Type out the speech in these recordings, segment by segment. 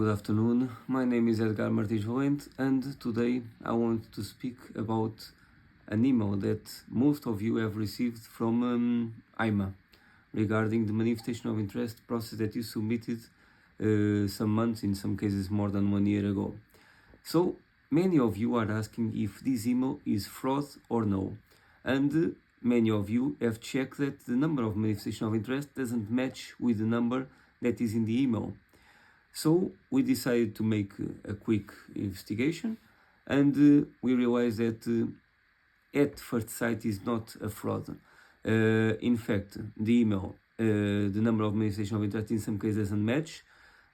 Good afternoon, my name is Edgar Martins Valente, and today I want to speak about an email that most of you have received from IMA regarding the manifestation of interest process that you submitted some months, in some cases more than 1 year ago. So many of you are asking if this email is fraud or no, and many of you have checked that the number of manifestation of interest doesn't match with the number that is in the email. So we decided to make a quick investigation, and we realized that at first sight is not a fraud. In fact, the email, the number of manifestation of interest in some cases doesn't match,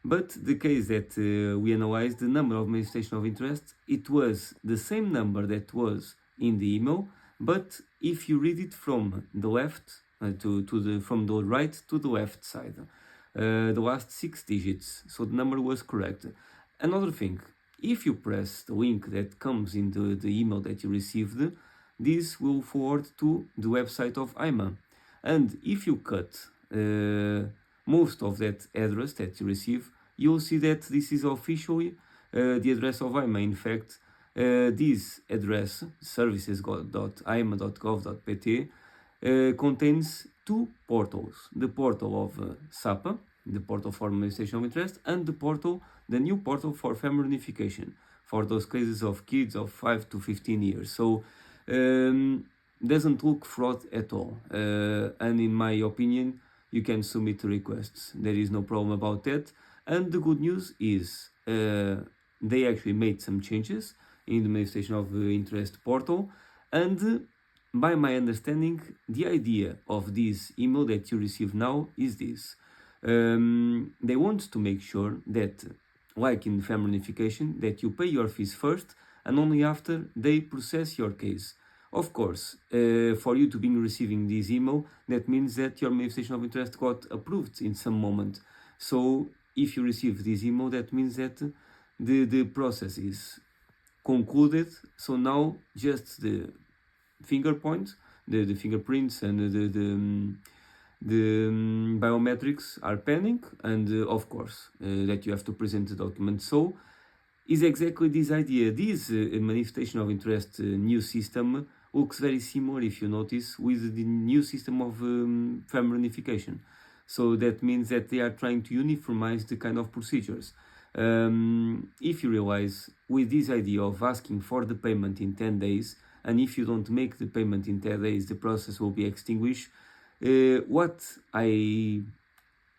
but the case that we analyzed, the number of manifestation of interest, it was the same number that was in the email, but if you read it from the left from the right to the left side. The last 6 digits, so the number was correct. Another thing, if you press the link that comes into the email that you received, this will forward to the website of IMA. And if you cut most of that address that you receive, you'll see that this is officially the address of IMA. In fact, this address, services.ima.gov.pt, contains 2 portals, the portal of SAPA, the portal for manifestation of interest, and the new portal for family reunification, for those cases of kids of 5 to 15 years. So doesn't look fraud at all, and in my opinion you can submit requests, there is no problem about that. And the good news is they actually made some changes in the manifestation of interest portal, and by my understanding, the idea of this email that you receive now is this. They want to make sure that, like in family reunification, that you pay your fees first and only after they process your case. Of course, for you to be receiving this email, that means that your manifestation of interest got approved in some moment. So if you receive this email, that means that the process is concluded. So now just the fingerprints, the fingerprints and the biometrics are pending, and of course that you have to present the document. So is exactly this idea. This manifestation of interest new system looks very similar, if you notice, with the new system of family reunification. So that means that they are trying to uniformize the kind of procedures. If you realize, with this idea of asking for the payment in 10 days, and if you don't make the payment in 10 days, the process will be extinguished. What I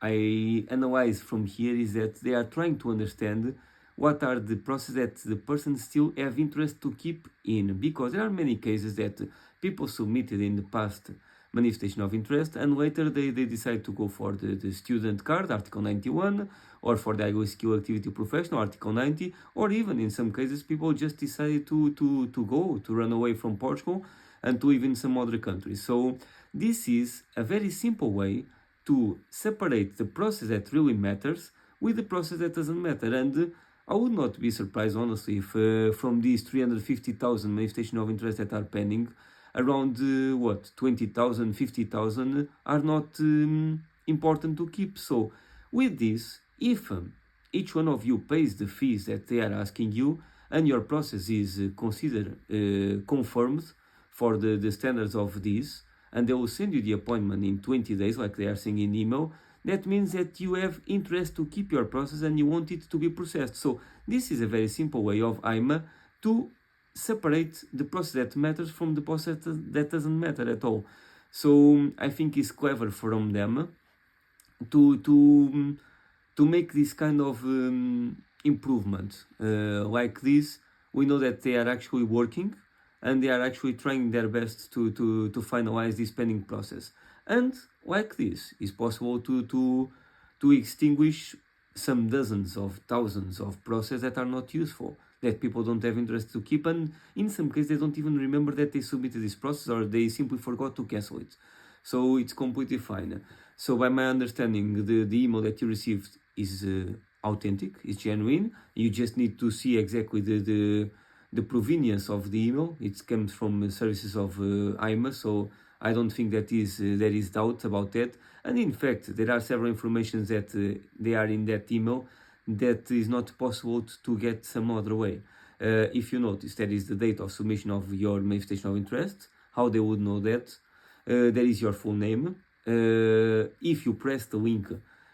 analyze from here is that they are trying to understand what are the processes that the person still have interest to keep in, because there are many cases that people submitted in the past manifestation of interest, and later they decide to go for the student card, Article 91, or for the high skill activity professional, Article 90, or even in some cases people just decided to run away from Portugal and to live in some other countries. So this is a very simple way to separate the process that really matters with the process that doesn't matter. And I would not be surprised, honestly, if from these 350,000 manifestation of interest that are pending, around 20,000, 50,000 are not important to keep. So with this, if each one of you pays the fees that they are asking you, and your process is considered confirmed for the standards of this, and they will send you the appointment in 20 days, like they are saying in email, that means that you have interest to keep your process and you want it to be processed. So this is a very simple way of IMA to separate the process that matters from the process that doesn't matter at all. So I think it's clever from them to make this kind of improvement like this. We know that they are actually working, and they are actually trying their best to finalize this pending process. And like this, it's possible to extinguish some dozens of thousands of processes that are not useful, that people don't have interest to keep, and in some cases they don't even remember that they submitted this process, or they simply forgot to cancel it. So it's completely fine. So by my understanding, the email that you received is authentic, is genuine. You just need to see exactly the provenience of the email. It comes from services of IMA, so I don't think that there is doubt about that. And in fact, there are several informations that they are in that email that is not possible to get some other way. If you notice, that is the date of submission of your manifestation of interest. How they would know that? That is your full name. If you press the link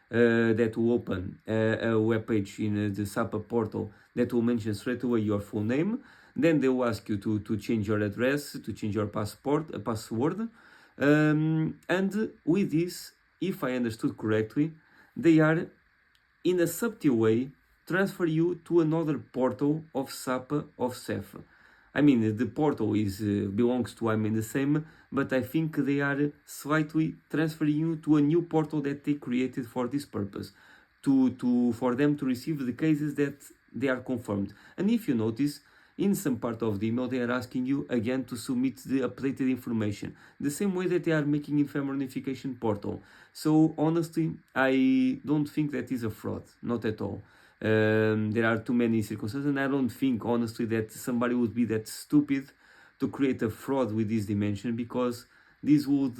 that will open a web page in the SAPA portal that will mention straight away your full name, then they will ask you to change your address, to change your password. And with this, if I understood correctly, they are in a subtle way transfer you to another portal of SAPA of CEF. I mean, the portal is belongs to I'm in the same, but I think they are slightly transferring you to a new portal that they created for this purpose, for them to receive the cases that they are confirmed. And if you notice, in some part of the email, they are asking you again to submit the updated information, the same way that they are making in family unification portal. So honestly, I don't think that is a fraud, not at all. There are too many circumstances, and I don't think honestly that somebody would be that stupid to create a fraud with this dimension, because this would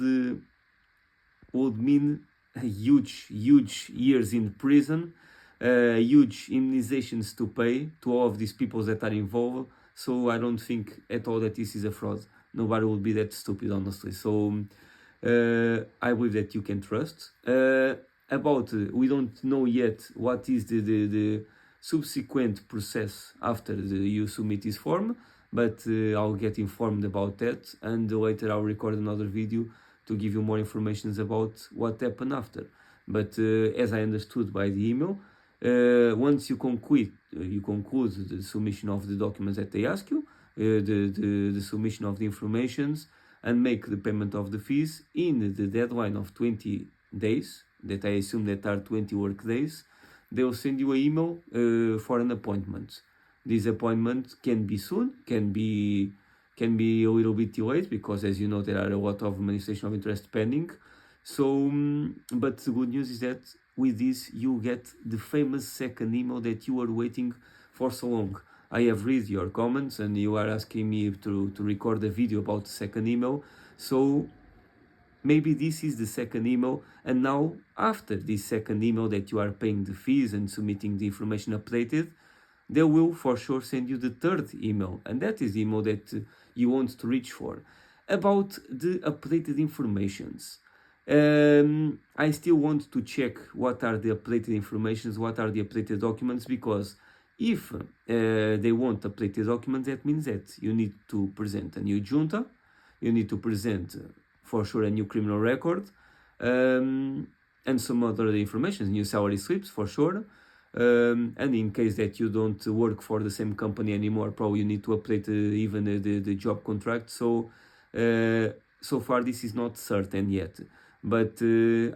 mean huge years in prison, huge indemnizations to pay to all of these people that are involved. So I don't think at all that this is a fraud. Nobody would be that stupid, honestly. So I believe that you can trust. We don't know yet what is the subsequent process after you submit this form, but I'll get informed about that, and later I'll record another video to give you more information about what happened after. But as I understood by the email, once you conclude the submission of the documents that they ask you, the submission of the informations, and make the payment of the fees in the deadline of 20 days, that I assume that are 20 work days, they will send you an email for an appointment. This appointment can be soon, can be a little bit delayed, because as you know, there are a lot of manifestation of interest pending. So, but the good news is that with this, you get the famous second email that you were waiting for so long. I have read your comments, and you are asking me to record a video about the second email. So maybe this is the second email, and now after this second email that you are paying the fees and submitting the information updated, they will for sure send you the third email, and that is the email that you want to reach for, about the updated informations. I still want to check what are the updated informations, what are the updated documents, because if they want updated documents, that means that you need to present a new junta, you need to present for sure a new criminal record, and some other information, new salary slips for sure. And in case that you don't work for the same company anymore, probably you need to update even the job contract. So so far this is not certain yet, but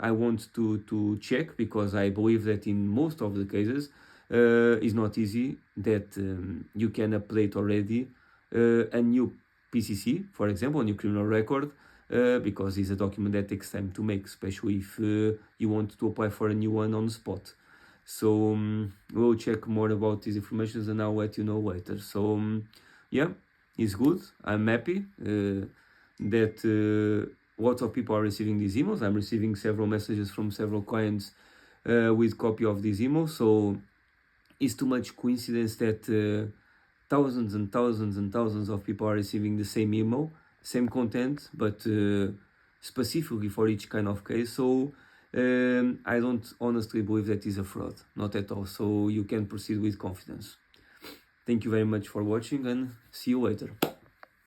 I want to check, because I believe that in most of the cases it's not easy that you can update already a new PCC, for example, a new criminal record, because it's a document that takes time to make, especially if you want to apply for a new one on the spot. So we'll check more about these informations, and I'll let you know later. So yeah, it's good. I'm happy that lots of people are receiving these emails. I'm receiving several messages from several clients with copy of these emails. So it's too much coincidence that thousands and thousands and thousands of people are receiving the same email, same content, but specifically for each kind of case. So I don't honestly believe that is a fraud, not at all. So you can proceed with confidence. Thank you very much for watching, and see you later.